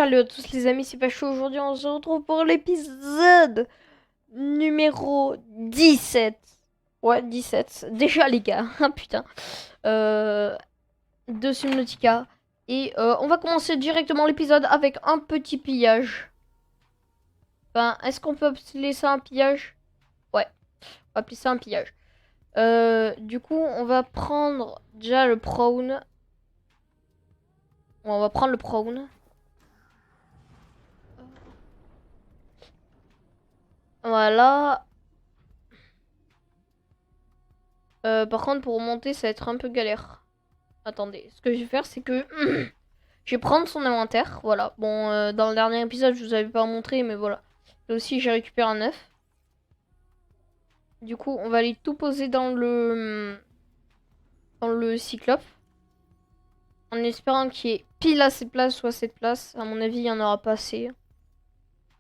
Salut à tous les amis, c'est Pachou. Aujourd'hui on se retrouve pour l'épisode numéro 17. Ouais, 17. Déjà les gars, ah putain. Euh, de Subnautica. Et on va commencer directement l'épisode avec un petit pillage. Enfin, est-ce qu'on peut appeler ça un pillage? Ouais, on va appeler ça un pillage. Du coup, on va prendre déjà le prawn. On va prendre le prawn. Voilà. Par contre, pour monter, ça va être un peu galère. Attendez, ce que je vais faire, c'est que je vais prendre son inventaire. Voilà. Bon, dans le dernier épisode, je vous avais pas montré, mais voilà. Là aussi, j'ai récupéré un œuf. Du coup, on va aller tout poser dans le cyclope. En espérant qu'il y ait pile assez de place ou assez de place. À mon avis, il y en aura pas assez.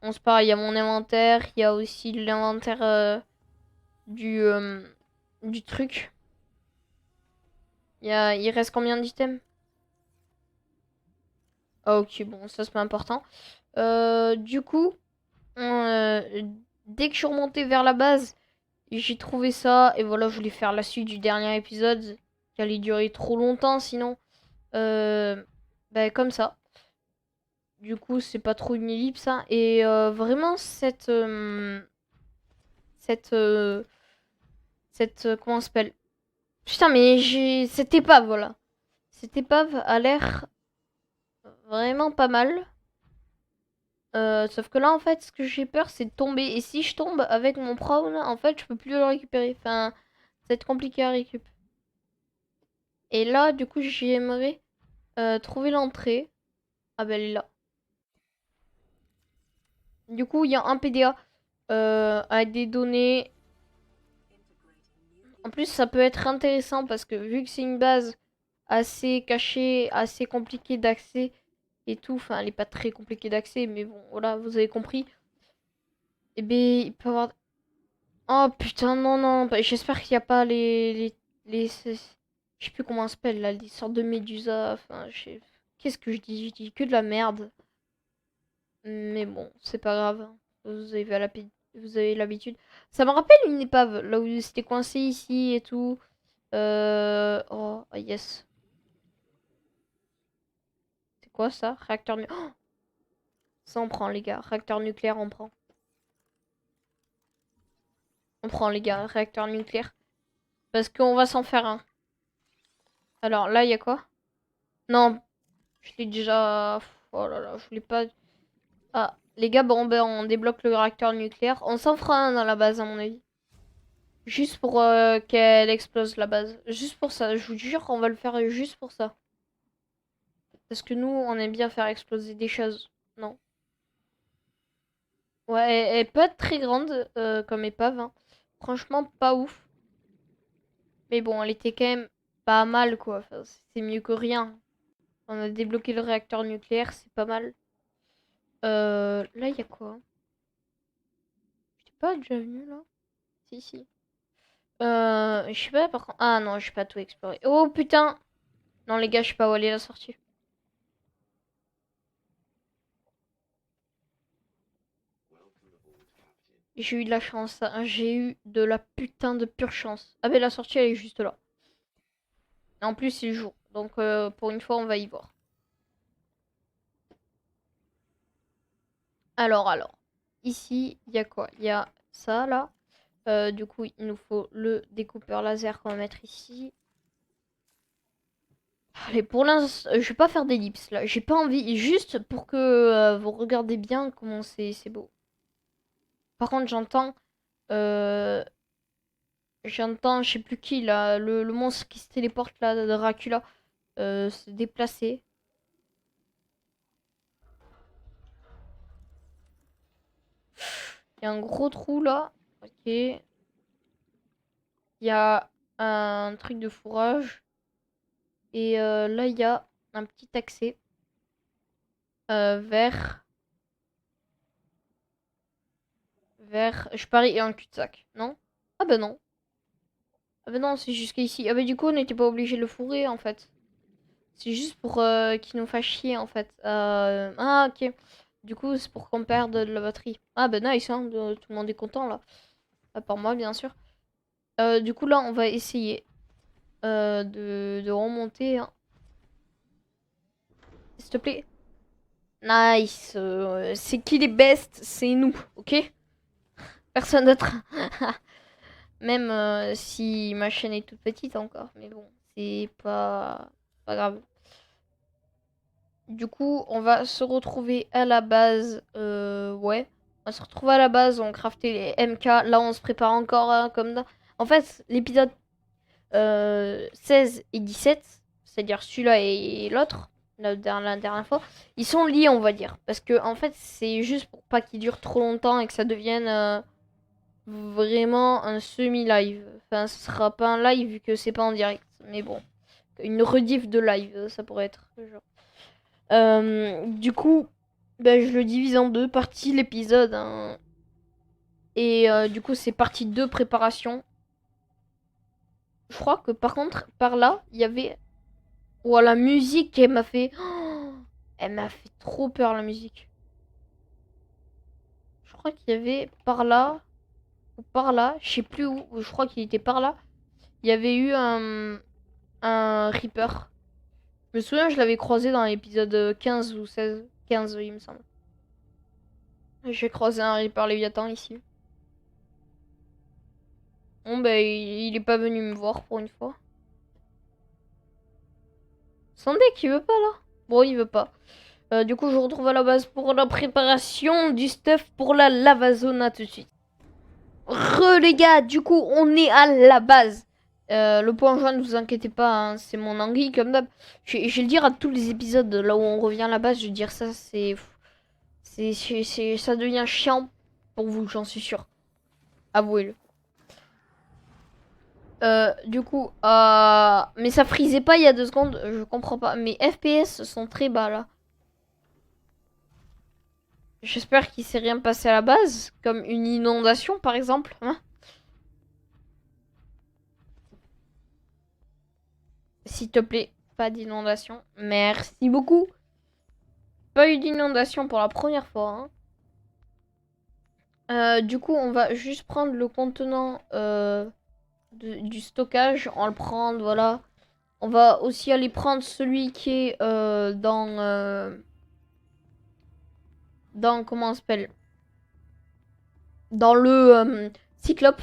Bon, c'est pareil, il y a mon inventaire. Il y a aussi l'inventaire du, euh, du truc. Il reste combien d'items? Ah, ok, bon, ça c'est pas important. Du coup, euh, dès que je suis remontée vers la base, j'ai trouvé ça. Et voilà, je voulais faire la suite du dernier épisode qui allait durer trop longtemps sinon. Euh, bah, comme ça. Du coup, c'est pas trop une ellipse, hein. Et vraiment, comment ça s'appelle? Putain, mais j'ai. Cette épave, voilà. Cette épave a l'air vraiment pas mal. Sauf que là, en fait, ce que j'ai peur, c'est de tomber. Et si je tombe avec mon prawn, en fait, je peux plus le récupérer. Enfin, ça va être compliqué à récupérer. Et là, du coup, j'aimerais trouver l'entrée. Ah ben, elle est là. Du coup, il y a un PDA avec des données. En plus, ça peut être intéressant parce que vu que c'est une base assez cachée, assez compliquée d'accès et tout, enfin, elle est pas très compliquée d'accès, mais bon, voilà, vous avez compris. Et ben, il peut y avoir. Oh putain, non, non, bah, j'espère qu'il n'y a pas je sais plus comment ça s'appelle là, les sortes de médusas. Enfin, qu'est-ce que je dis? Je dis que de la merde. Mais bon, c'est pas grave. Vous avez l'habitude. Ça me rappelle une épave, là où c'était coincé ici et tout. Oh, ah, yes. C'est quoi ça? Réacteur nucléaire. Oh, ça on prend les gars. Réacteur nucléaire, on prend. On prend les gars, réacteur nucléaire. Parce qu'on va s'en faire un. Alors là, il y a quoi? Non, je l'ai déjà. Oh là là, je voulais pas. Ah, les gars, bon, ben on débloque le réacteur nucléaire. On s'en fera un dans la base, à mon avis. Juste pour qu'elle explose la base. Juste pour ça, je vous jure, on va le faire juste pour ça. Parce que nous, on aime bien faire exploser des choses. Non. Ouais, elle peut être très grande comme épave, hein. Franchement, pas ouf. Mais bon, elle était quand même pas mal, quoi. Enfin, c'est mieux que rien. On a débloqué le réacteur nucléaire, c'est pas mal. Là, il y a quoi? J'étais pas déjà venu là? Si, si. Je sais pas par contre. Ah non, j'ai pas tout exploré. Oh putain! Non, les gars, je sais pas où aller la sortie. J'ai eu de la chance, hein. J'ai eu de la putain de pure chance. Ah, mais la sortie, elle est juste là. En plus, il joue. Donc, pour une fois, on va y voir. Alors. Ici, il y a quoi? Il y a ça là. Du coup, il nous faut le découpeur laser qu'on va mettre ici. Allez, pour l'instant, je vais pas faire d'ellipse là. J'ai pas envie. Juste pour que vous regardez bien comment c'est beau. Par contre, euh, j'entends, je sais plus qui là, le monstre qui se téléporte là, de Dracula, se déplacer. Il y a un gros trou là. Ok. Il y a un truc de fourrage. Et là, il y a un petit accès vers. Je parie, et un cul-de-sac. Non? Ah bah non. Ah bah non, c'est jusqu'ici. Ah bah du coup, on n'était pas obligé de le fourrer en fait. C'est juste pour qu'il nous fasse chier en fait. Ah ok. Du coup c'est pour qu'on perde de la batterie. Ah bah nice hein, tout le monde est content là. À part moi bien sûr. Du coup là on va essayer de remonter, hein. S'il te plaît. Nice. C'est qui les best? C'est nous, ok? Personne d'autre. Même si ma chaîne est toute petite encore. Mais bon, c'est pas grave. Du coup, on va se retrouver à la base. Ouais. On va se retrouver à la base, on craftait les MK. Là, on se prépare encore comme ça. En fait, l'épisode 16 et 17, c'est-à-dire celui-là et l'autre, la dernière fois, ils sont liés, on va dire. Parce que, en fait, c'est juste pour pas qu'ils durent trop longtemps et que ça devienne vraiment un semi-live. Enfin, ce sera pas un live vu que c'est pas en direct. Mais bon, une rediff de live, ça pourrait être. Genre. Du coup, ben, je le divise en deux parties l'épisode, hein. Et du coup, c'est partie 2 préparation. Je crois que par contre, par là, il y avait. Oh, la musique, elle m'a fait. Oh, elle m'a fait trop peur, la musique. Je crois qu'il y avait par là. Ou par là. Je sais plus où. Je crois qu'il était par là. Il y avait eu un Reaper. Je me souviens, je l'avais croisé dans l'épisode 15 ou 16. 15, il me semble. J'ai croisé un Reaper Léviathan ici. Bon, bah, il est pas venu me voir pour une fois. Sans deck, il veut pas là. Bon, il veut pas. Du coup, je vous retrouve à la base pour la préparation du stuff pour la Lavazona tout de suite. Les gars, du coup, on est à la base. Le point jaune, ne vous inquiétez pas, hein, c'est mon anguille comme d'hab. Je vais le dire à tous les épisodes, là où on revient à la base, je vais dire ça, ça devient chiant pour vous, j'en suis sûr. Avouez-le. Du coup, mais ça frisait pas il y a 2 secondes, je comprends pas. Mes FPS sont très bas là. J'espère qu'il s'est rien passé à la base, comme une inondation par exemple. Hein, s'il te plaît, pas d'inondation. Merci beaucoup. Pas eu d'inondation pour la première fois, hein. Du coup, on va juste prendre le contenant du stockage. On le prend, voilà. On va aussi aller prendre celui qui est dans comment on s'appelle? Dans le cyclope.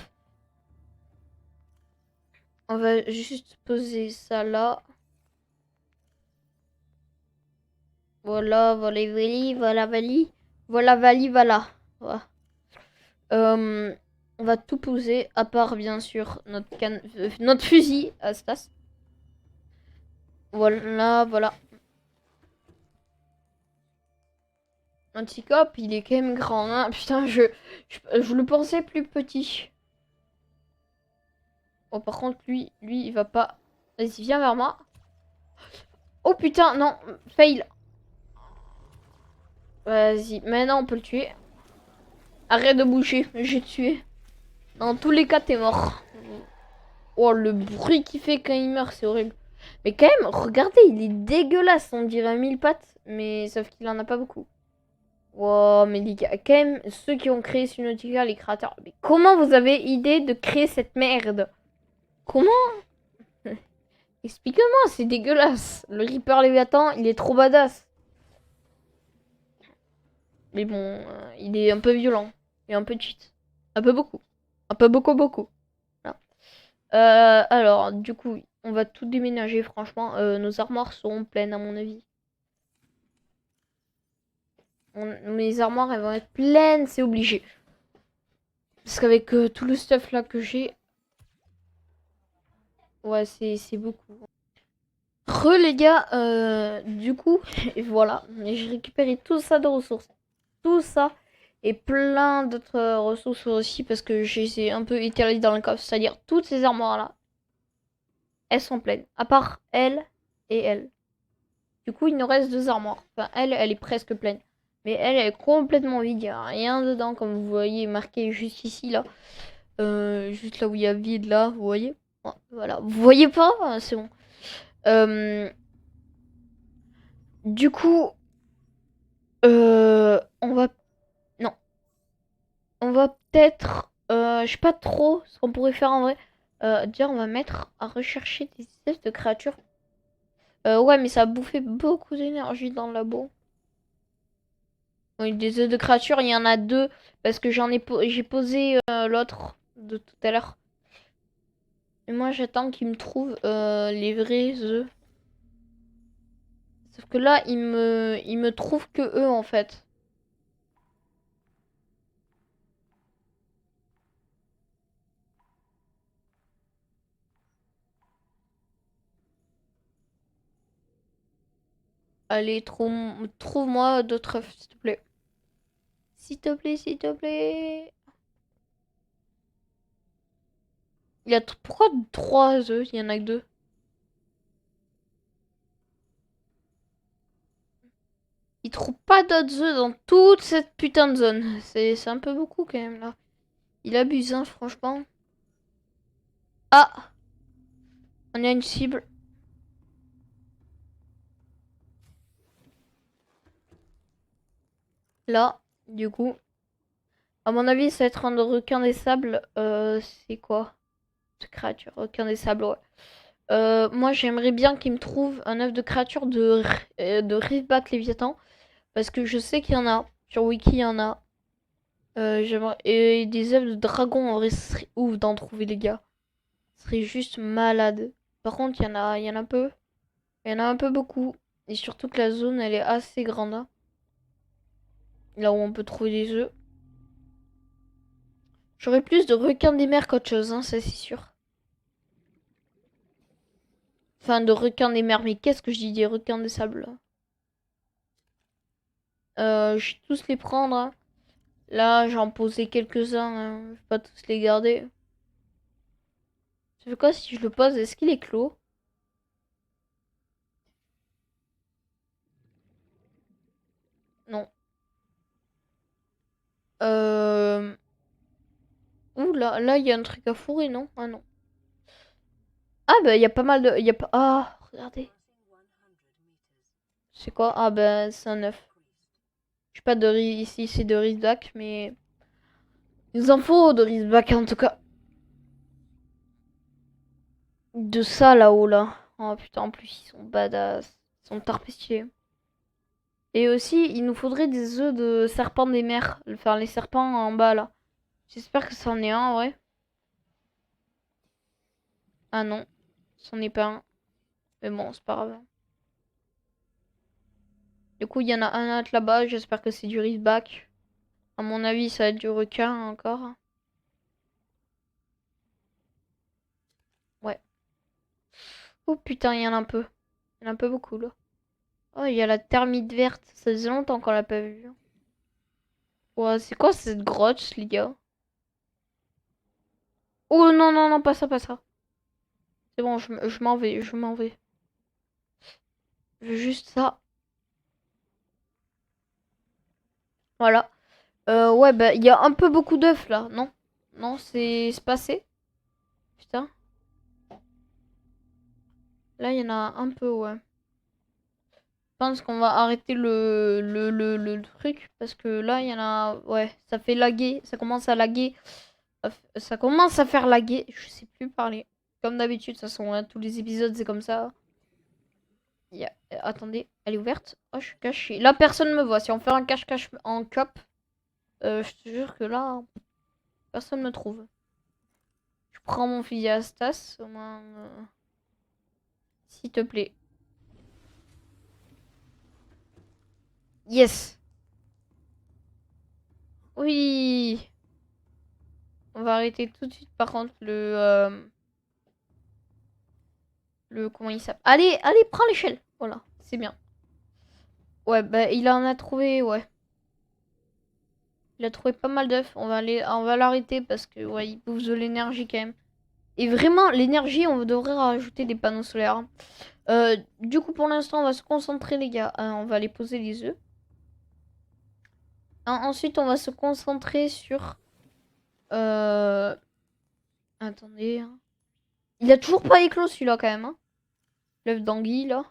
On va juste poser ça là. Voilà, voilà, voilà, Vali. Voilà, Vali, voilà. Voilà. On va tout poser, à part bien sûr notre fusil à Stas. Voilà, voilà. Un cyclope, il est quand même grand, hein. Putain, je le pensais plus petit. Oh, par contre, lui, il va pas. Vas-y, viens vers moi. Oh putain, non, fail. Vas-y, maintenant on peut le tuer. Arrête de bouger, j'ai tué. Dans tous les cas, t'es mort. Oh, le bruit qu'il fait quand il meurt, c'est horrible. Mais quand même, regardez, il est dégueulasse. On dirait 1000 pattes, mais sauf qu'il en a pas beaucoup. Wow, mais les gars, quand même, ceux qui ont créé Subnautica, les créateurs, mais comment vous avez idée de créer cette merde? Comment? Explique-moi, c'est dégueulasse. Le Reaper Léviathan, il est trop badass. Mais bon, il est un peu violent. Et un peu cheat. Un peu beaucoup. Un peu beaucoup, beaucoup. Voilà. Alors, du coup, on va tout déménager, franchement. Nos armoires seront pleines, à mon avis. Mes armoires, elles vont être pleines, c'est obligé. Parce qu'avec tout le stuff là que j'ai... Ouais, c'est beaucoup. Les gars, du coup, et voilà. J'ai récupéré tout ça de ressources. Tout ça. Et plein d'autres ressources aussi parce que j'ai un peu étalé dans le coffre. C'est-à-dire toutes ces armoires là, elles sont pleines. À part elle et elle. Du coup, il nous reste 2 armoires. Enfin, elle est presque pleine. Mais elle est complètement vide. Il n'y a rien dedans, comme vous voyez marqué juste ici, là. Juste là où il y a vide, là. Vous voyez? Voilà. Vous voyez pas? C'est bon. Du coup, on va... Non. On va peut-être... je sais pas trop ce qu'on pourrait faire en vrai. Déjà, on va mettre à rechercher des espèces de créatures. Ouais, mais ça a bouffé beaucoup d'énergie dans le labo. Oui, des œufs de créatures, il y en a deux. Parce que j'ai posé l'autre de tout à l'heure. Et moi, j'attends qu'ils me trouvent les vrais œufs. Sauf que là, ils me trouvent que eux, en fait. Allez, trouve-moi d'autres œufs, s'il te plaît. S'il te plaît, s'il te plaît. Pourquoi trois œufs? Il y en a que deux. Il trouve pas d'autres œufs dans toute cette putain de zone. C'est un peu beaucoup quand même là. Il abuse, hein, franchement. Ah! On a une cible. Là, du coup. À mon avis, ça va être un requin des sables. C'est quoi? Cette créature, requin des sables, ouais. Moi, j'aimerais bien qu'il me trouve un œuf de créature de Riftback Léviathan. Parce que je sais qu'il y en a. Sur Wiki, il y en a. Et des œufs de dragon, en vrai, ce serait ouf d'en trouver, les gars. Ce serait juste malade. Par contre, il y en a peu. Il y en a un peu beaucoup. Et surtout que la zone, elle est assez grande, hein. Là où on peut trouver des œufs. J'aurais plus de requins des mers qu'autre chose, hein, ça c'est sûr. Enfin, de requins des mers, mais qu'est-ce que je dis des requins des sables là. Je vais tous les prendre, hein. Là, j'en posais quelques-uns, hein. Je vais pas tous les garder. Ça fait quoi si je le pose? Est-ce qu'il est clos? Non. Euh... Ouh là, il y a un truc à fourrer, non? Ah non. Ah bah, il y a pas mal de... Y a pas... Ah, regardez. C'est quoi? Ah bah, c'est un œuf. Je sais pas de ici, c'est de Rizak, mais... Il nous en faut de Rizak en tout cas. De ça là-haut là. Oh putain, en plus ils sont badass. Ils sont tarpestiers. Et aussi, il nous faudrait des œufs de serpents des mers. Faire les serpents en bas là. J'espère que c'en est un en vrai. Ah non, c'en est pas un. Mais bon, c'est pas grave. Du coup, il y en a un autre là-bas. J'espère que c'est du Rizback. À mon avis, ça va être du requin encore. Ouais. Oh putain, il y en a un peu. Il y en a un peu beaucoup là. Oh, il y a la termite verte. Ça faisait longtemps qu'on l'a pas vue. Ouais, c'est quoi cette grotte, les gars? Oh non, non, non, pas ça, pas ça. C'est bon, je m'en vais, je m'en vais. Je veux juste ça. Voilà. Ouais, bah, il y a un peu beaucoup d'œufs là, non? Non, c'est passé. Putain. Là, il y en a un peu, ouais. Je pense qu'on va arrêter le truc. Parce que là, il y en a. Ouais, ça fait laguer. Ça commence à laguer. Ça commence à faire laguer. Je sais plus parler. Comme d'habitude, de toute façon, hein, tous les épisodes, c'est comme ça. Attendez, elle est ouverte. Oh, je suis cachée. Là, personne me voit. Si on fait un cache-cache en cop, je te jure que là, personne me trouve. Je prends mon fusil à Stas, au moins. S'il te plaît. Yes! Oui! On va arrêter tout de suite, par contre, comment il s'appelle? Allez, allez, prends l'échelle! Voilà, c'est bien. Ouais, bah, il en a trouvé, ouais. Il a trouvé pas mal d'œufs. On va l'arrêter parce que, ouais, il bouffe de l'énergie quand même. Et vraiment, l'énergie, on devrait rajouter des panneaux solaires, hein. Du coup, pour l'instant, on va se concentrer, les gars. On va aller poser les œufs. Ensuite, on va se concentrer sur... Attendez, hein. Il a toujours pas éclos, celui-là, quand même, hein. L'œuf d'anguille, là.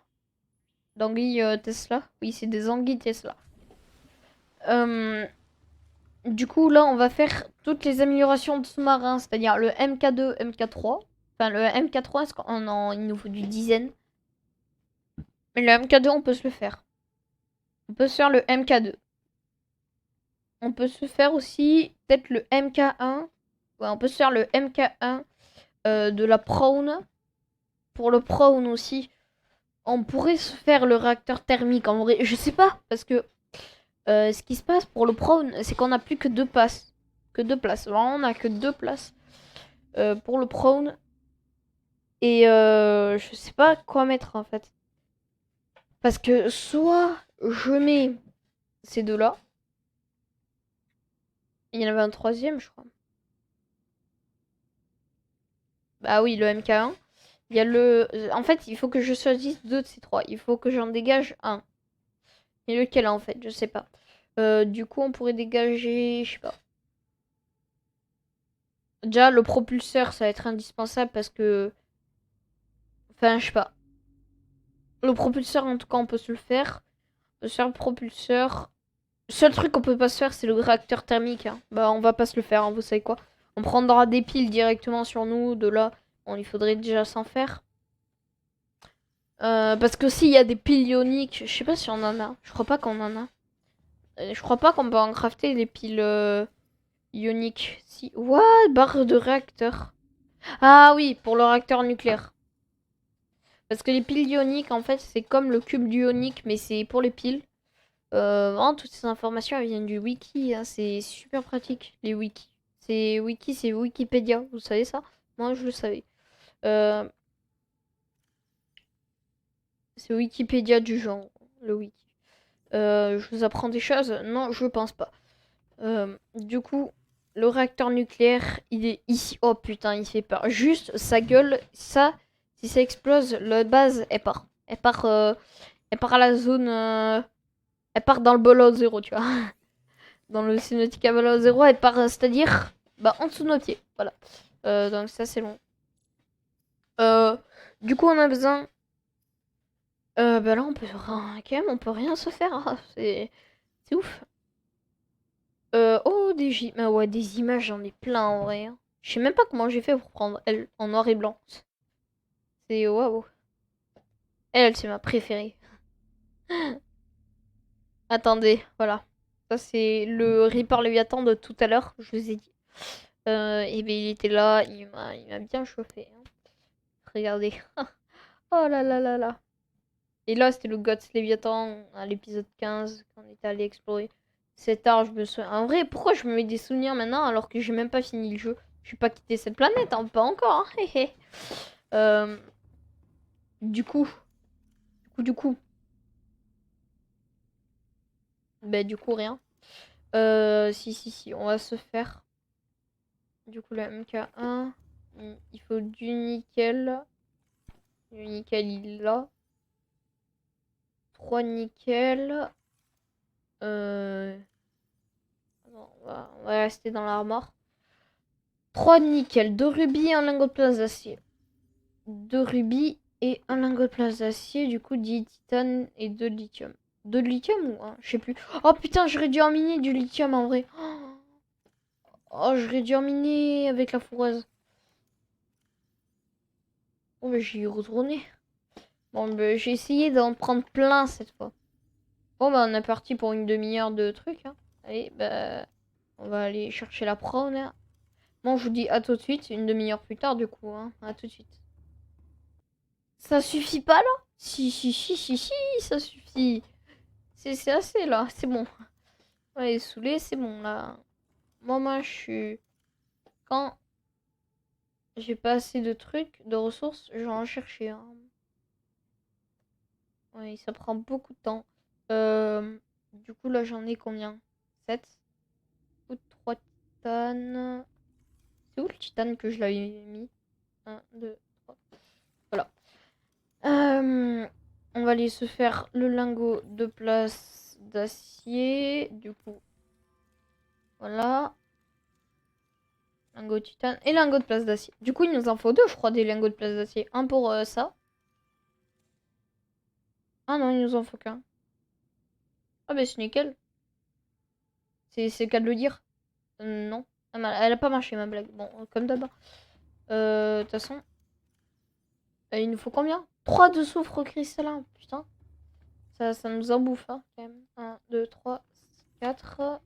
d'anguilles Tesla. Oui, c'est des anguilles Tesla. Du coup, là, on va faire toutes les améliorations de sous-marins, c'est-à-dire le MK2, MK3. Enfin, le MK3, il nous faut du dizaine. Mais le MK2, on peut se le faire. On peut se faire le MK2. On peut se faire aussi peut-être le MK1. Ouais, on peut se faire le MK1 de la Prawn. Pour le Prawn aussi, on pourrait se faire le réacteur thermique. En vrai, je sais pas, parce que ce qui se passe pour le Prawn, c'est qu'on n'a plus que deux places. Que deux places. Vraiment, on n'a que deux places pour le Prawn. Et je sais pas quoi mettre en fait. Parce que soit je mets ces deux-là. Il y en avait un troisième, je crois. Bah oui, le MK1. Il y a le... En fait, il faut que je choisisse deux de ces trois. Il faut que j'en dégage un. Et lequel en fait, je sais pas. Du coup, on pourrait dégager... Je sais pas. Déjà, le propulseur, ça va être indispensable parce que... Enfin, je sais pas. Le propulseur, en tout cas, on peut se le faire. On peut se faire le propulseur. Le seul truc qu'on peut pas se faire, c'est le réacteur thermique. Hein. Bah, on va pas se le faire, hein, vous savez quoi. On prendra des piles directement sur nous. De là, il faudrait déjà s'en faire. Parce que s'il y a des piles ioniques, je sais pas si on en a. Je crois pas qu'on en a. Je crois pas qu'on peut en crafter des piles ioniques. Si. What? Barre de réacteur. Ah oui, pour le réacteur nucléaire. Parce que les piles ioniques, en fait, c'est comme le cube d'ionique, mais c'est pour les piles. Vraiment, toutes ces informations, elles viennent du wiki. Hein. C'est super pratique, les wikis. C'est Wikipédia, vous savez ça? Moi, je le savais. Euh, c'est Wikipédia du genre, le wiki. Je vous apprends des choses? Non, je pense pas. Du coup, le réacteur nucléaire, il est ici. Oh putain, il fait peur. Juste sa gueule, ça, si ça explose, la base, elle part. Elle part à la zone. Elle part dans le Below 0, tu vois. Dans le Synautica Below 0, elle part, c'est-à-dire, bah, en dessous de nos pieds. Voilà. Donc ça, c'est long. Du coup, on a besoin. Bah là, on peut. Quand même, on peut rien se faire. Hein. C'est ouf. Oh, ouais, des images, j'en ai plein en vrai. Hein. Je sais même pas comment j'ai fait pour prendre elle en noir et blanc. C'est waouh. Elle, c'est ma préférée. Attendez, voilà. Ça, c'est le Reaper Léviathan de tout à l'heure, je vous ai dit. Et bien, il était là, il m'a bien chauffé. Hein. Regardez. Oh là là là là. Et là, c'était le Guts Léviathan à l'épisode 15, quand on était allé explorer. Cet art, je me souviens. En vrai, pourquoi je me mets des souvenirs maintenant alors que j'ai même pas fini le jeu? Je suis pas quitté cette planète, hein, pas encore. Hein, euh, du coup, du coup, du coup, rien. Si, on va se faire. Du coup, le MK1, il faut du nickel. Du nickel, il l'a. 3 nickel. Non, on va rester dans l'armor. 3 nickel, 2 rubis et un lingot de place d'acier. 2 rubis et un lingot de place d'acier, du coup 10 titane et 2 de lithium. 2 de lithium ou un? Je sais plus. Oh putain, j'aurais dû en miner du lithium en vrai. Oh, j'aurais dû en miner avec la fourreuse. Oh, mais j'y ai retourné. Bon, j'ai essayé d'en prendre plein cette fois. Bon, bah, on est parti pour une demi-heure de trucs. Hein. Allez, bah, on va aller chercher la prône. Hein. Bon, je vous dis à tout de suite, une demi-heure plus tard, du coup. Hein. À tout de suite. Ça suffit pas là? Si, ça suffit. C'est assez là, c'est bon. Ouais, saoulé, c'est bon là. Moi, je suis. Quand j'ai pas assez de trucs, de ressources, je vais en chercher. Hein. Oui, ça prend beaucoup de temps. Du coup, là, j'en ai combien? 7 ou 3 titanes. C'est où le titane que je l'avais mis? 1, 2, 3. Voilà. On va aller se faire le lingot de place d'acier. Du coup, voilà. Lingot de titane et lingot de place d'acier. Du coup, il nous en faut deux, je crois, des lingots de place d'acier. Un pour ça. Ah non, il nous en faut qu'un. Ah bah c'est nickel. C'est le cas de le dire. Non. Ah, elle a pas marché ma blague. Bon, comme d'hab. De toute façon, il nous faut combien? 3 de soufre cristallin. Putain. Ça nous en bouffe, hein, quand même. 1, 2, 3, 4.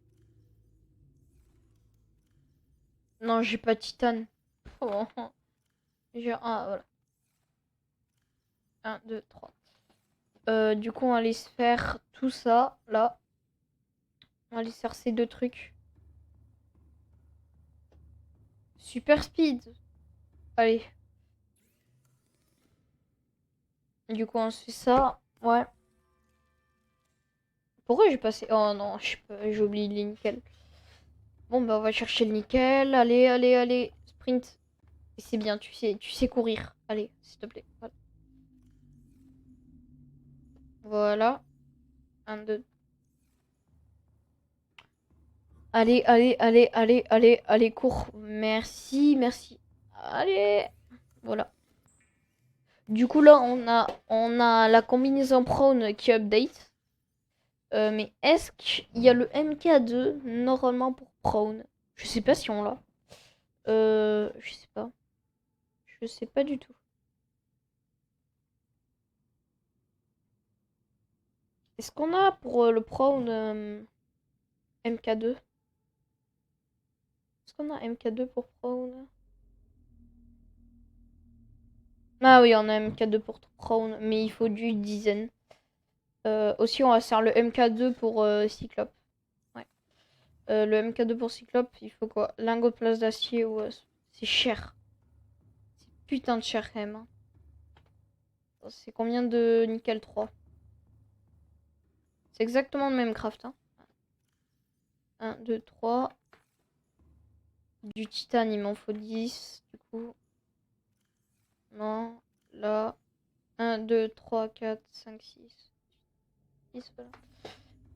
Non, j'ai pas de titane. Oh. J'ai un, voilà. 1, 2, 3. Du coup, on va aller se faire tout ça, là. On va aller se faire ces deux trucs. Super speed. Allez. Du coup, on se fait ça. Ouais. Pourquoi j'ai passé... Oh non, j'ai oublié le nickel. Bon, bah, on va chercher le nickel. Allez, allez, allez. Sprint. C'est bien, tu sais courir. Allez, s'il te plaît. Voilà. Voilà. 1, 2. Allez, allez, allez, allez, allez, allez, cours. Merci, merci. Allez. Voilà. Du coup, là, on a la combinaison prone qui update. Mais est-ce qu'il y a le MK2 normalement pour prone? Je sais pas si on l'a. Je sais pas. Je sais pas du tout. Est-ce qu'on a pour le prone MK2? Est-ce qu'on a MK2 pour prone? Ah oui, on a MK2 pour prone, mais il faut du dizaine. Aussi, on va faire le MK2 pour Cyclope. Ouais. Le MK2 pour Cyclope, il faut quoi? Lingot de place d'acier ou... c'est cher. C'est putain de cher quand même, hein. C'est combien de nickel 3? C'est exactement le même craft, hein. 1, 2, 3. Du titane, il m'en faut 10. Du coup. Non. Là. 1, 2, 3, 4, 5, 6. 10, voilà.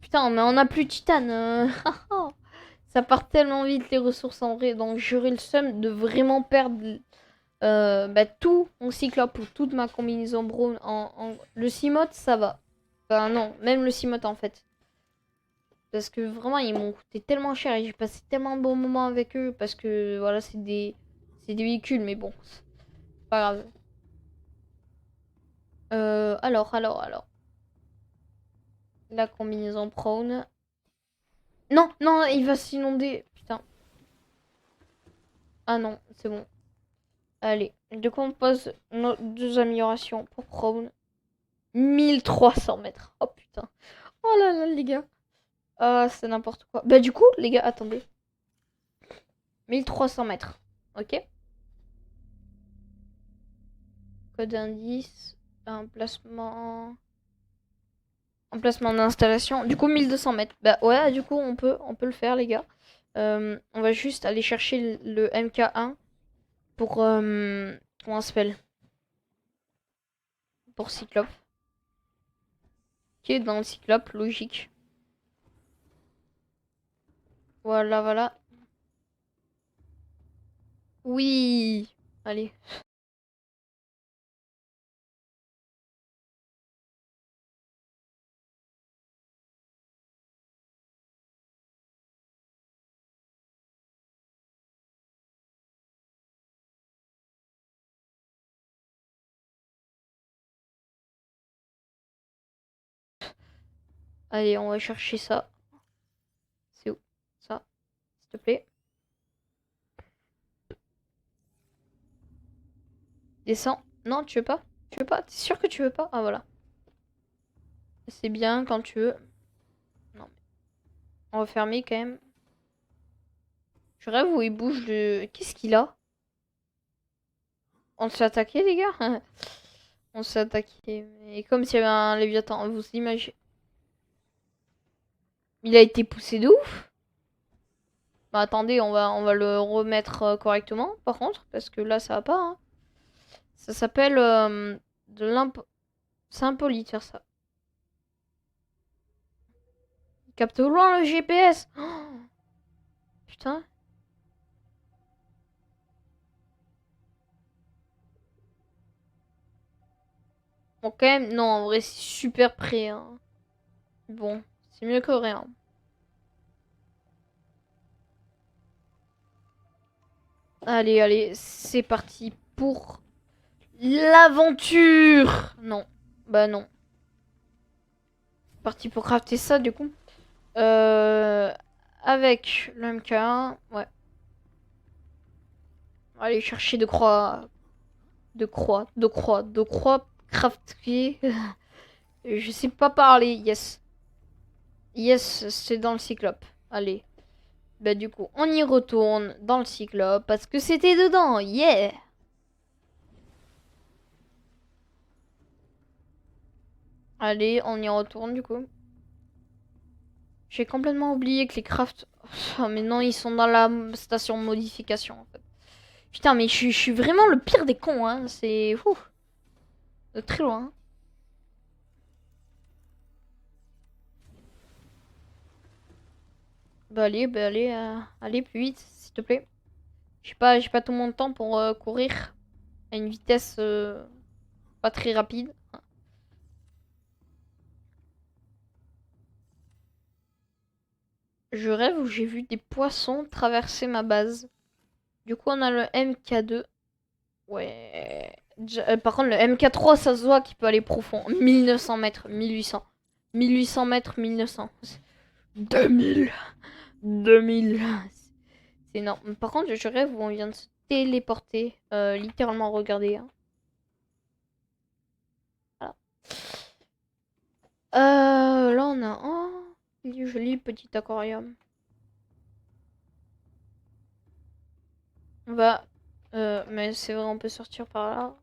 Putain, mais on a plus de titane. Ça part tellement vite les ressources en vrai. Donc j'aurais le seum de vraiment perdre tout mon cyclope ou toute ma combinaison brown Le Cimote, ça va. Enfin non, même le Cimote en fait. Parce que vraiment, ils m'ont coûté tellement cher et j'ai passé tellement de bons moments avec eux. Parce que voilà, c'est des véhicules, mais bon, c'est pas grave. Alors. La combinaison prone. Non, non, il va s'inonder. Putain. Ah non, c'est bon. Allez, de quoi on pose nos deux améliorations pour prone? 1300 mètres. Oh putain. Oh là là, les gars. Ah, c'est n'importe quoi. Bah, du coup, les gars, attendez. 1300 mètres. Ok. Code indice. Emplacement. Emplacement d'installation. Du coup, 1200 mètres. Bah, ouais, du coup, on peut le faire, les gars. On va juste aller chercher le MK1 pour. Comment ça s'appelle? Pour Cyclope. Qui est dans le Cyclope, logique. Voilà, voilà. Oui. Allez. Allez, on va chercher ça. C'est où? Ça, s'il te plaît. Descends. Non, tu veux pas? Tu veux pas? T'es sûr que tu veux pas? Ah, voilà. C'est bien quand tu veux. Non, mais on va fermer quand même. Je rêve où il bouge de... Qu'est-ce qu'il a? On s'est attaqué, les gars? On s'est attaqué. Et comme s'il y avait un Léviathan, vous imaginez. Il a été poussé de ouf. Bah attendez, on va le remettre correctement, par contre, parce que là, ça va pas, hein. Ça s'appelle de l'impo... C'est impoli de faire ça. Il capte au loin le GPS. Oh, putain. Bon, quand même, non, en vrai, c'est super près. Hein. Bon, c'est mieux que rien. Allez, allez, c'est parti pour l'aventure. Non, bah non. Parti pour crafter ça, du coup. Euh, avec le MK1, ouais. Aller chercher de croix crafter. Je sais pas parler, yes. Yes, c'est dans le cyclope. Allez. Bah du coup, on y retourne dans le cyclope parce que c'était dedans, yeah. Allez, on y retourne du coup. J'ai complètement oublié que les crafts... Oh, mais non, ils sont dans la station de modification en fait. Putain, mais je suis vraiment le pire des cons, hein. C'est... Ouf. De très loin. Bah allez, allez plus vite, s'il te plaît. J'ai pas tout mon temps pour courir à une vitesse pas très rapide. Je rêve où j'ai vu des poissons traverser ma base. Du coup, on a le MK2. Ouais. Par contre, le MK3, ça se voit qu'il peut aller profond. 1900 mètres, 1800. 1800 mètres, 1900. 2000. 2000. C'est énorme. Par contre, je rêve où on vient de se téléporter. Littéralement, regardez. Hein. Voilà. Là, on a un joli petit aquarium. On va... mais c'est vrai, on peut sortir par là.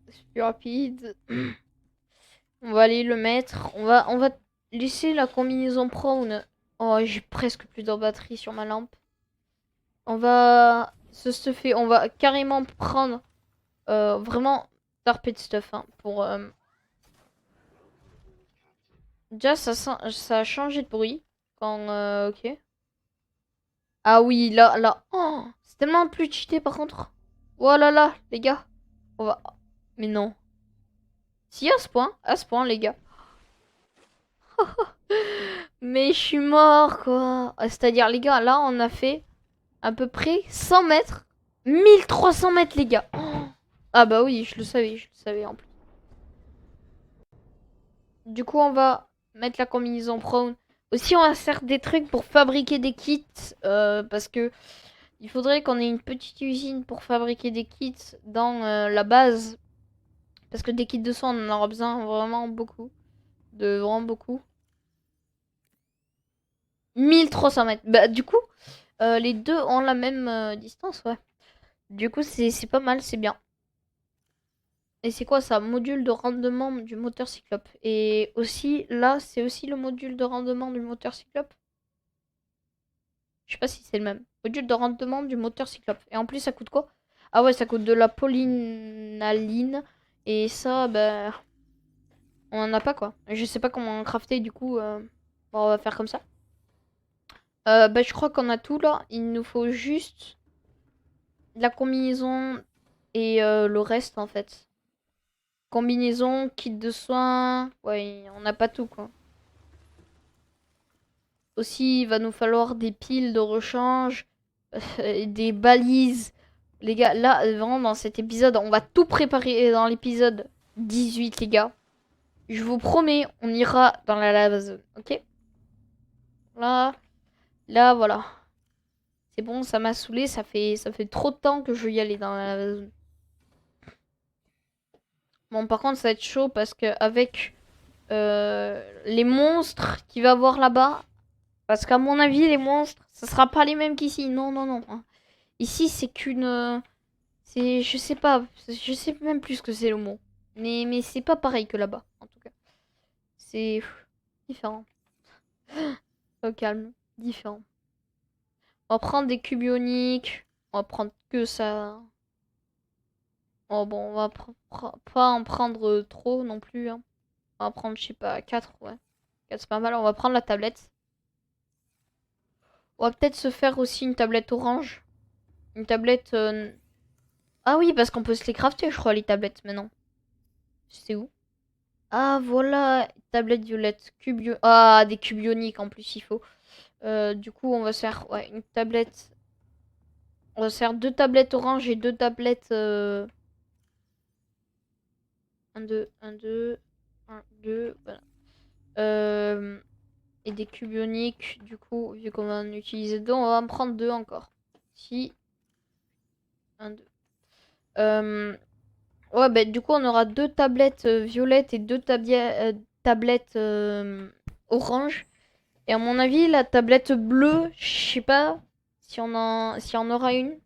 C'est plus rapide. On va aller le mettre. On va laisser la combinaison prone. Oh, j'ai presque plus de batterie sur ma lampe. On va se stuffer. On va carrément prendre vraiment tarpé de stuff hein, pour. Déjà, ça a changé de bruit quand. Ok. Ah oui, là. Oh, c'est tellement plus cheaté par contre. Oh là là, les gars. On va. Mais non. Si à ce point, les gars. Mais je suis mort, quoi. C'est-à-dire, les gars, là, on a fait à peu près 100 mètres. 1300 mètres, les gars. Oh. Ah bah oui, je le savais en plus. Du coup, on va mettre la combinaison prone. Aussi, on va faire des trucs pour fabriquer des kits. Parce que il faudrait qu'on ait une petite usine pour fabriquer des kits dans la base. Parce que des kits de soins, on en aura besoin vraiment beaucoup. Vraiment beaucoup. 1300 mètres. Bah, du coup, les deux ont la même distance, ouais. Du coup, c'est pas mal, c'est bien. Et c'est quoi ça? Module de rendement du moteur Cyclope. Et aussi, là, c'est aussi le module de rendement du moteur Cyclope. Je sais pas si c'est le même. Module de rendement du moteur Cyclope. Et en plus, ça coûte quoi? Ah ouais, ça coûte de la polynaline. Et ça, bah, on en a pas quoi. Je sais pas comment crafter, du coup, bon, on va faire comme ça. Bah, je crois qu'on a tout là. Il nous faut juste la combinaison et le reste en fait. Combinaison, kit de soins. Ouais, on n'a pas tout quoi. Aussi, il va nous falloir des piles de rechange, des balises. Les gars, là, vraiment, dans cet épisode, on va tout préparer dans l'épisode 18, les gars. Je vous promets, on ira dans la lava zone, ok? Là, là, voilà. C'est bon, ça m'a saoulé, ça fait trop de temps que je veux y aller dans la lava zone. Bon, par contre, ça va être chaud parce que avec les monstres qu'il va avoir là-bas, parce qu'à mon avis, les monstres, ça sera pas les mêmes qu'ici. Non, non, non. Hein. Ici, c'est qu'une... c'est... Je sais pas. Je sais même plus ce que c'est le mot. Mais c'est pas pareil que là-bas, en tout cas. C'est différent. Au calme. Différent. On va prendre des cubes ioniques. On va prendre que ça. Oh bon, on va pas en prendre trop non plus. Hein. On va prendre, je sais pas, 4, ouais. 4 c'est pas mal. On va prendre la tablette. On va peut-être se faire aussi une tablette orange. Une tablette Ah oui, parce qu'on peut se les crafter, je crois, les tablettes maintenant. C'est où? Ah voilà, tablette violette, Ah, des cubes ioniques en plus, il faut. Du coup, on va se faire ouais, une tablette. On va se faire deux tablettes orange et deux tablettes. 1, 2, 1, 2, 1, 2, voilà. Et des cubes ioniques, du coup, vu qu'on va en utiliser deux, on va en prendre deux encore. Si, 1, 2. Ouais, bah, du coup, on aura deux tablettes violettes et deux tablettes orange. Et à mon avis, la tablette bleue, je sais pas si on aura une.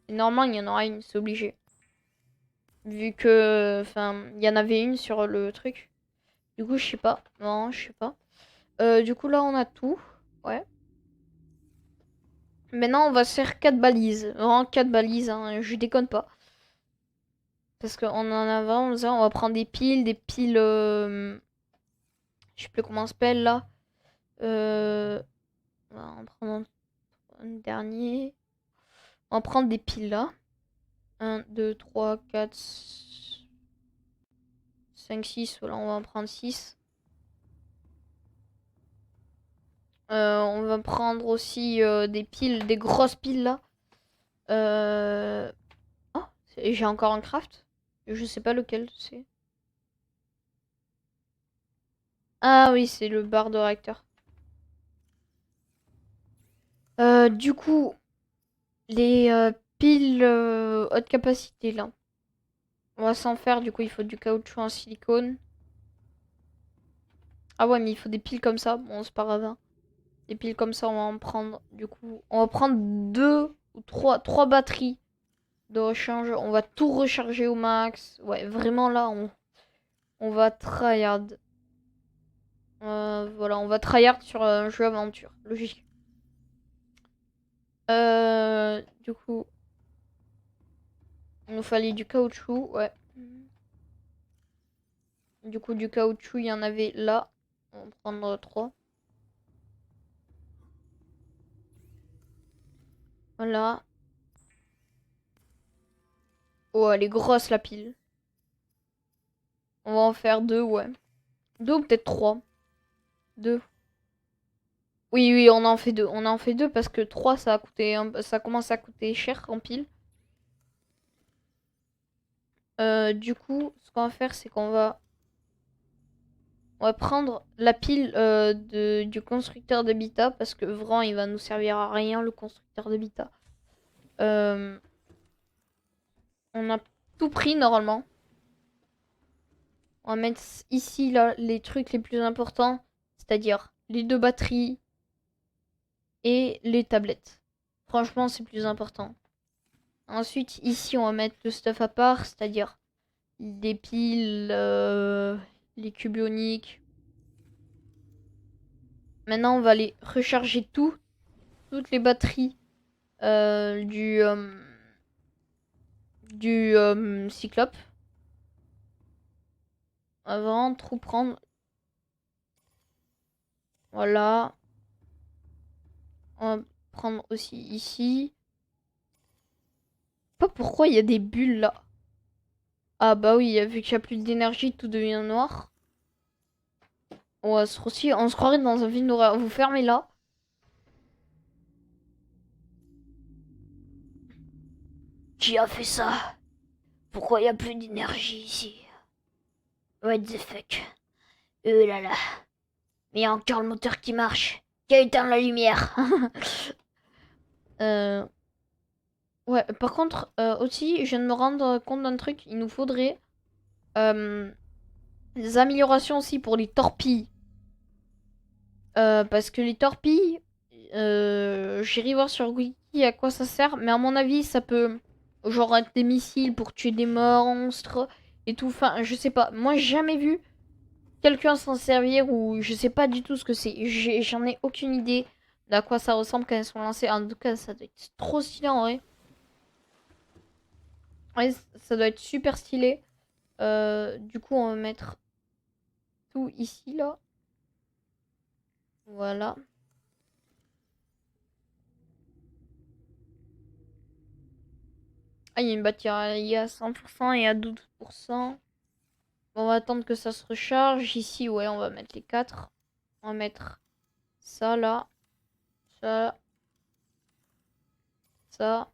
Normalement, il y en aura une, c'est obligé. Vu que, enfin, il y en avait une sur le truc. Du coup, je sais pas. Non, je sais pas. Du coup, là, on a tout. Ouais. Maintenant, on va se faire 4 balises. Vraiment 4 balises, hein, je déconne pas. Parce qu'on en a vraiment besoin. On va prendre des piles, je sais plus comment ça s'appelle là. On va en prendre un dernier. On va prendre des piles là. 1, 2, 3, 4, 5, 6. Voilà, on va en prendre 6. On va prendre aussi des piles, des grosses piles là. Euh... Oh, j'ai encore un craft. Je sais pas lequel c'est. Ah oui, c'est le bar de réacteur. Du coup, les piles haute capacité là. On va s'en faire, du coup il faut du caoutchouc en silicone. Ah ouais, mais il faut des piles comme ça. Bon, c'est pas grave, hein. Des piles comme ça, on va en prendre. Du coup, on va prendre deux ou trois batteries de rechange. On va tout recharger au max. Ouais, vraiment là, on va tryhard. Voilà, on va tryhard sur un jeu aventure. Logique. Du coup, il nous fallait du caoutchouc, ouais. Du coup, du caoutchouc, il y en avait là. On va prendre 3. Voilà. Oh, elle est grosse la pile. On va en faire 2, ouais. 2 ou peut-être 3. 2. Oui, oui, on en fait 2. On en fait 2 parce que 3, ça commence à coûter cher en pile. Du coup, ce qu'on va faire, c'est on va prendre la pile du constructeur d'habitat parce que vraiment, il va nous servir à rien, le constructeur d'habitat. Euh, on a tout pris normalement. On va mettre ici là, les trucs les plus importants, c'est-à-dire les deux batteries et les tablettes. Franchement, c'est plus important. Ensuite, ici, on va mettre le stuff à part, c'est-à-dire des piles, les cubes ioniques. Maintenant, on va aller recharger toutes les batteries du Cyclope. Avant, trop prendre. Voilà. On va prendre aussi ici. Pas pourquoi il y a des bulles là. Ah bah oui, vu qu'il n'y a plus d'énergie, tout devient noir. On se croirait dans un film d'horreur. Vous fermez là. Qui a fait ça? Pourquoi il n'y a plus d'énergie ici? What the fuck? Là là. Mais il y a encore le moteur qui marche. Qui a éteint la lumière? euh... Ouais, par contre, aussi, je viens de me rendre compte d'un truc. Il nous faudrait des améliorations aussi pour les torpilles. Parce que les torpilles, j'irai voir sur Wiki à quoi ça sert, mais à mon avis, ça peut genre être des missiles pour tuer des monstres et tout. Enfin, je sais pas. Moi, j'ai jamais vu quelqu'un s'en servir ou je sais pas du tout ce que c'est. J'en ai aucune idée d'à quoi ça ressemble quand elles sont lancées. En tout cas, ça doit être trop stylé en vrai. Ouais, ça doit être super stylé. Du coup, on va mettre tout ici là. Voilà. Ah, il y a une batterie à 100% et à 12%. Bon, on va attendre que ça se recharge. Ici, ouais, on va mettre les 4. On va mettre ça là. Ça. Ça.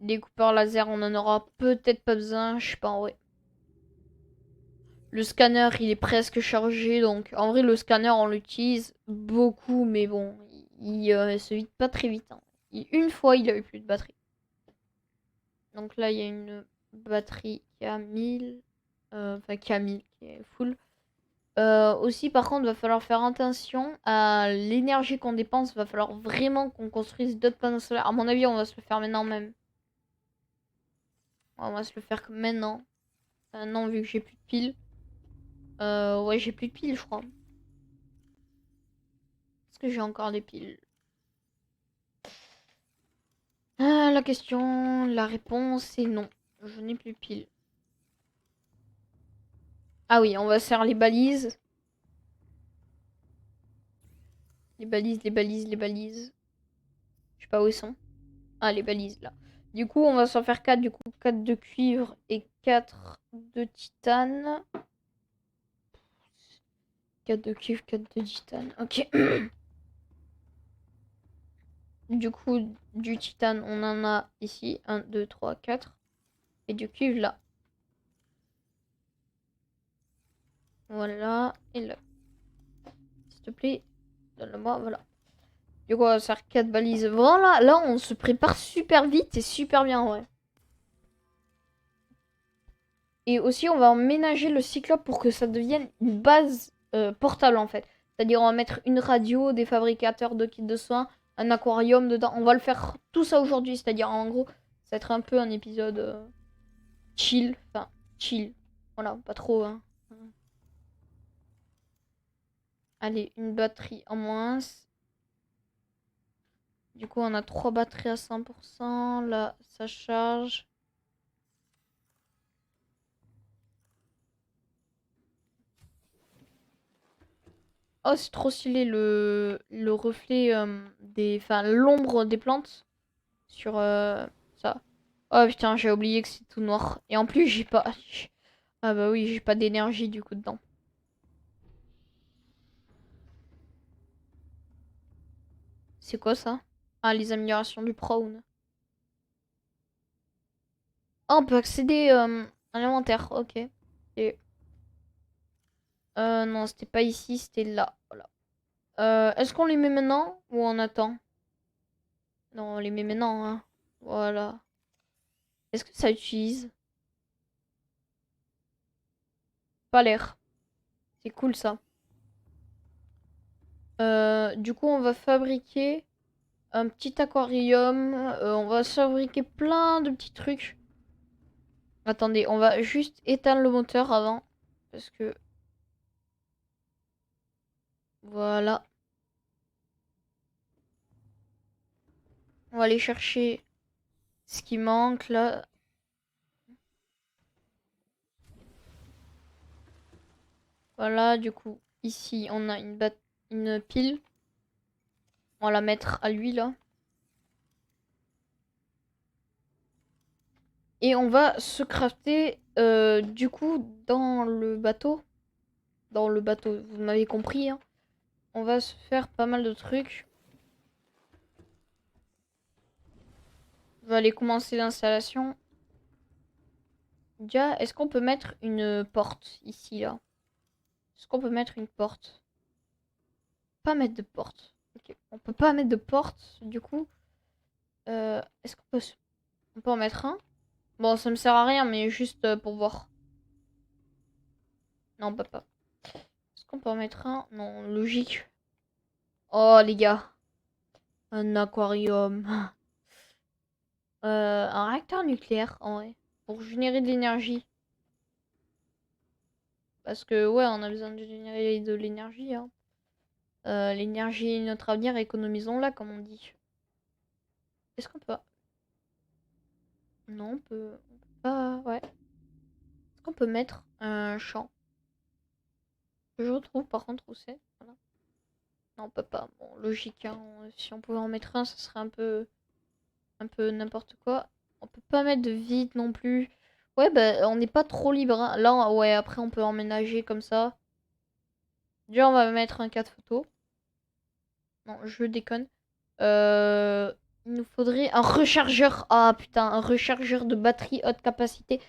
Découpeur laser, on en aura peut-être pas besoin. Je sais pas en vrai. Le scanner, il est presque chargé. Donc, en vrai, le scanner, on l'utilise beaucoup. Mais bon, il se vide pas très vite, hein. Une fois, il avait plus de batterie. Donc là, il y a une batterie qui a 1000. Enfin, qui a 1000, qui est full. Aussi, par contre, va falloir faire attention à l'énergie qu'on dépense. Va falloir vraiment qu'on construise d'autres panneaux solaires. À mon avis, on va se le faire maintenant même. On va se le faire maintenant. Non, vu que j'ai plus de piles. Ouais, j'ai plus de piles, je crois. Est-ce que j'ai encore des piles? Ah, la question, la réponse est non. Je n'ai plus de piles. Ah oui, on va faire les balises. Les balises, les balises, les balises. Je sais pas où ils sont. Ah, les balises, là. Du coup, on va s'en faire 4. Du coup, 4 de cuivre et 4 de titane. 4 de cuivre, 4 de titane. Ok. Du coup, du titane, on en a ici. 1, 2, 3, 4. Et du cuivre, là. Voilà. Et là. S'il te plaît, donne-le-moi. Voilà. Du coup, on va faire 4 balises. Voilà. Là, on se prépare super vite et super bien, ouais. Et aussi, on va emménager le cyclope pour que ça devienne une base portable, en fait. C'est-à-dire, on va mettre une radio, des fabricateurs de kits de soins, un aquarium dedans. On va le faire tout ça aujourd'hui. C'est-à-dire, en gros, ça va être un peu un épisode chill. Enfin, chill. Voilà, pas trop, hein. Allez, une batterie en moins. Du coup, on a 3 batteries à 100%. Là, ça charge. Oh, c'est trop stylé le reflet des. Enfin, l'ombre des plantes sur ça. Oh putain, j'ai oublié que c'est tout noir. Et en plus, j'ai pas. Ah bah oui, j'ai pas d'énergie du coup dedans. C'est quoi ça? Ah, les améliorations du prône. Ah, on peut accéder à l'inventaire, ok. Et, non, c'était pas ici, c'était là. Voilà. Est-ce qu'on les met maintenant ou on attend? Non, on les met maintenant, hein. Voilà. Est-ce que ça utilise? Pas l'air. C'est cool ça. Du coup, on va fabriquer un petit aquarium. On va fabriquer plein de petits trucs. Attendez, on va juste éteindre le moteur avant. Parce que... Voilà. On va aller chercher ce qui manque là. Voilà, du coup, ici, on a une pile. On va la mettre à lui là. Et on va se crafter, du coup, dans le bateau. Dans le bateau, vous m'avez compris, hein. On va se faire pas mal de trucs. On va aller commencer l'installation. Déjà, est-ce qu'on peut mettre une porte ici, là? Est-ce qu'on peut mettre une porte? Pas mettre de porte. Ok. On peut pas mettre de porte, du coup. Est-ce qu'on peut... On peut en mettre un? Bon, ça me sert à rien, mais juste pour voir. Non, on peut pas. Est-ce qu'on peut en mettre un? Non, logique. Oh, les gars. Un aquarium. Un réacteur nucléaire, en vrai. Pour générer de l'énergie. Parce que, ouais, on a besoin de générer de l'énergie, hein. L'énergie est notre avenir, économisons-la, comme on dit. Est-ce qu'on peut... Non, on peut pas... Ouais. Est-ce qu'on peut mettre un champ? Je retrouve par contre où c'est. Voilà. Non, on peut pas. Bon, logique, hein. Si on pouvait en mettre un, ça serait un peu n'importe quoi. On peut pas mettre de vide non plus. Ouais, bah, on n'est pas trop libre, hein. Là, ouais, après, on peut emménager comme ça. Déjà, on va mettre un 4 photos. Non, je déconne. Euh, il nous faudrait un rechargeur. Ah, putain, un rechargeur de batterie haute capacité.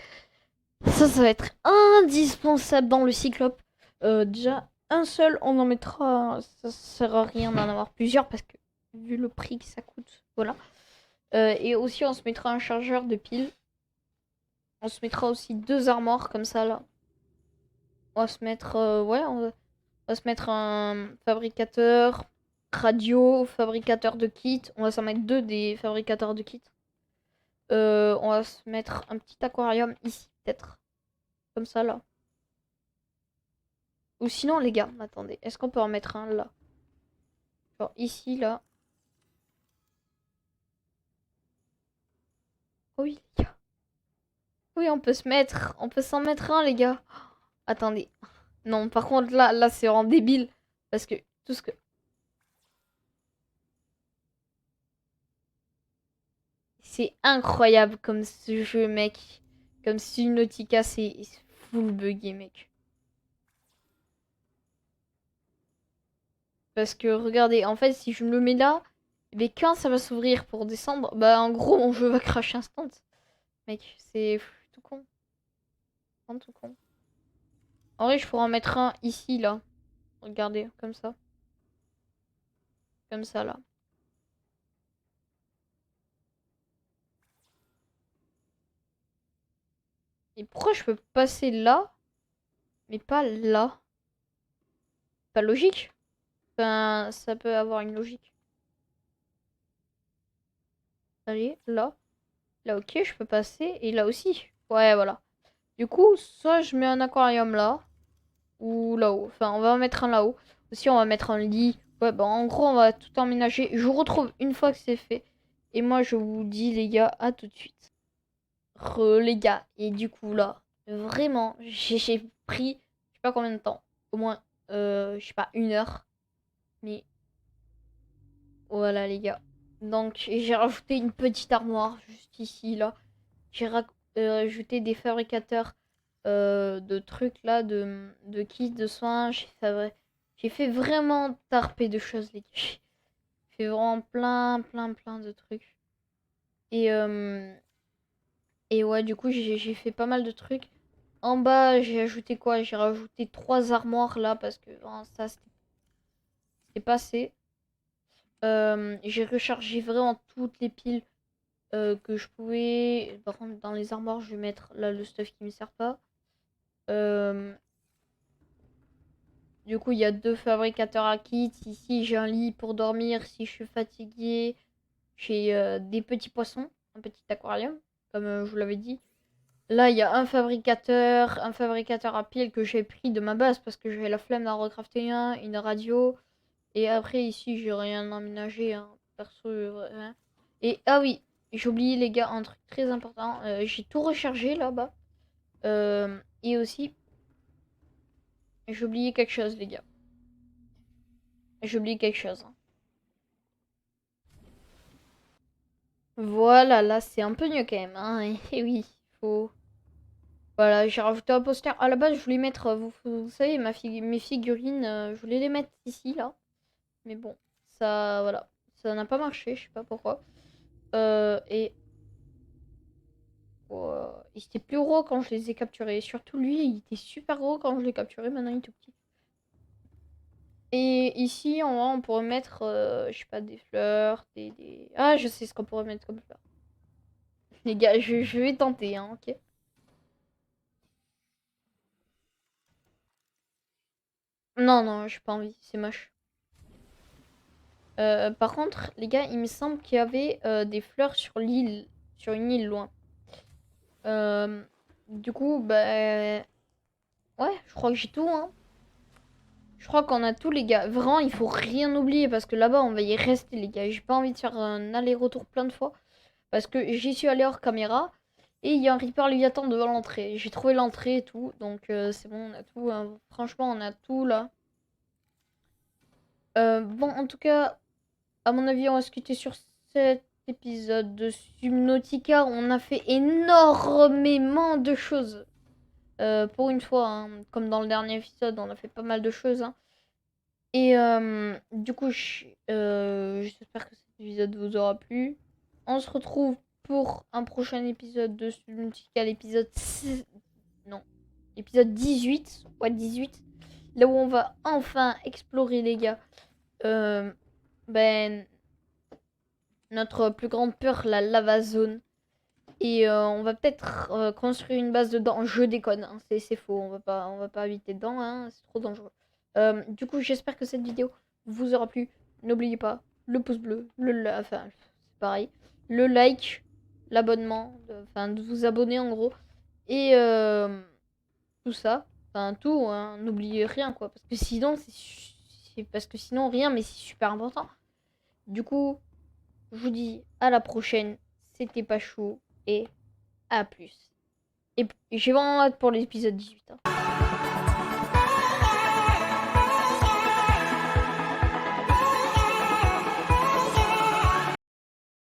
Ça va être indispensable dans le Cyclope. Déjà, un seul, on en mettra. Ça sert à rien d'en avoir plusieurs parce que, vu le prix que ça coûte, voilà. Et aussi, on se mettra un chargeur de pile. On se mettra aussi deux armoires comme ça là. On va se mettre, ouais, on va se mettre un fabricateur radio, fabricateur de kits. On va s'en mettre deux des fabricateurs de kits. On va se mettre un petit aquarium ici peut-être, comme ça là. Ou sinon les gars, attendez, est-ce qu'on peut en mettre un là? Genre ici là. Oh oui les gars. Oui, on peut s'en mettre un les gars. Attendez. Non, par contre là c'est vraiment débile parce que tout ce que c'est incroyable comme ce jeu, mec. Comme Subnautica, c'est full buggé, mec. Parce que regardez, en fait, si je me le mets là, mais quand ça va s'ouvrir pour descendre, bah en gros, mon jeu va crash instant. Mec, c'est tout con. Vraiment tout con. En vrai, je pourrais en mettre un ici, là. Regardez, comme ça. Comme ça, là. Et pourquoi je peux passer là, mais pas là? Pas logique. Enfin, ça peut avoir une logique. Allez, là. Là, ok, je peux passer. Et là aussi. Ouais, voilà. Du coup, soit je mets un aquarium là, ou là-haut. Enfin, on va en mettre un là-haut. Aussi, on va mettre un lit. Ouais, bah en gros, on va tout emménager. Je vous retrouve une fois que c'est fait. Et moi, je vous dis, les gars, à tout de suite. Les gars. Et du coup, là, vraiment, j'ai pris, je sais pas combien de temps. Au moins, je sais pas, 1 heure. Mais voilà, les gars. Donc, j'ai rajouté une petite armoire juste ici, là. J'ai rajouté des fabricateurs de trucs là, de kits de soins. J'ai fait vraiment tarpé de choses, les gars. J'ai fait vraiment plein de trucs. Et, euh, et ouais, du coup, j'ai fait pas mal de trucs. En bas, j'ai ajouté quoi? J'ai rajouté 3 armoires là parce que ça, c'était pas assez. J'ai rechargé vraiment toutes les piles que je pouvais. Par contre, dans les armoires, je vais mettre là le stuff qui me sert pas. Euh, Du coup, il y a deux fabricateurs à kits. Ici, j'ai un lit pour dormir si je suis fatiguée. J'ai des petits poissons, un petit aquarium, comme je vous l'avais dit. Là, il y a un fabricateur à piles que j'ai pris de ma base parce que j'avais la flemme d'en recrafter un, une radio. Et après, ici, j'ai rien emménagé, hein, perso. Rien. Et ah oui, j'ai oublié, les gars, un truc très important. J'ai tout rechargé là-bas. Et aussi, j'ai oublié quelque chose, les gars. J'ai oublié quelque chose, hein. Voilà, là c'est un peu mieux quand même, hein. Et oui, faut. Voilà, j'ai rajouté un poster. À la base, je voulais mettre, vous savez, mes figurines, je voulais les mettre ici, là. Mais bon, ça, voilà. Ça n'a pas marché, je sais pas pourquoi. Et. Ils étaient plus gros quand je les ai capturés. Surtout lui, il était super gros quand je l'ai capturé, maintenant il est tout petit. Et ici, en haut, on pourrait mettre, je sais pas, des fleurs, Ah, je sais ce qu'on pourrait mettre comme fleurs. Les gars, je vais tenter, hein, ok? Non, non, j'ai pas envie, c'est moche. Par contre, les gars, il me semble qu'il y avait des fleurs sur l'île, sur une île loin. Euh, du coup, bah, ouais, je crois que j'ai tout, hein. Je crois qu'on a tout, les gars. Vraiment, il faut rien oublier parce que là-bas, on va y rester, les gars. J'ai pas envie de faire un aller-retour plein de fois parce que j'y suis allé hors caméra et il y a un Reaper Léviathan devant l'entrée. J'ai trouvé l'entrée et tout, donc c'est bon, on a tout, hein. Franchement, on a tout là. Bon, en tout cas, à mon avis, on va se quitter sur cette épisode de Subnautica. On a fait énormément de choses. Pour une fois, hein, comme dans le dernier épisode, on a fait pas mal de choses. Hein. Et du coup, j'espère que cet épisode vous aura plu. On se retrouve pour un prochain épisode de Subnautica, l'épisode 6... Non, l'épisode 18. Ouais, 18. Là où on va enfin explorer, les gars. Ben, notre plus grande peur, la lava zone. Et on va peut-être construire une base dedans. Je déconne, hein, c'est faux. On va pas habiter dedans, hein, c'est trop dangereux. Du coup, j'espère que cette vidéo vous aura plu. N'oubliez pas le pouce bleu, enfin, c'est pareil, le like, l'abonnement, enfin, de vous abonner en gros. Et tout ça, enfin, tout, hein, n'oubliez rien, quoi. Parce que sinon, parce que sinon, rien, mais c'est super important. Du coup, je vous dis à la prochaine. C'était Pachou et à plus. Et j'ai vraiment hâte pour l'épisode 18. Hein.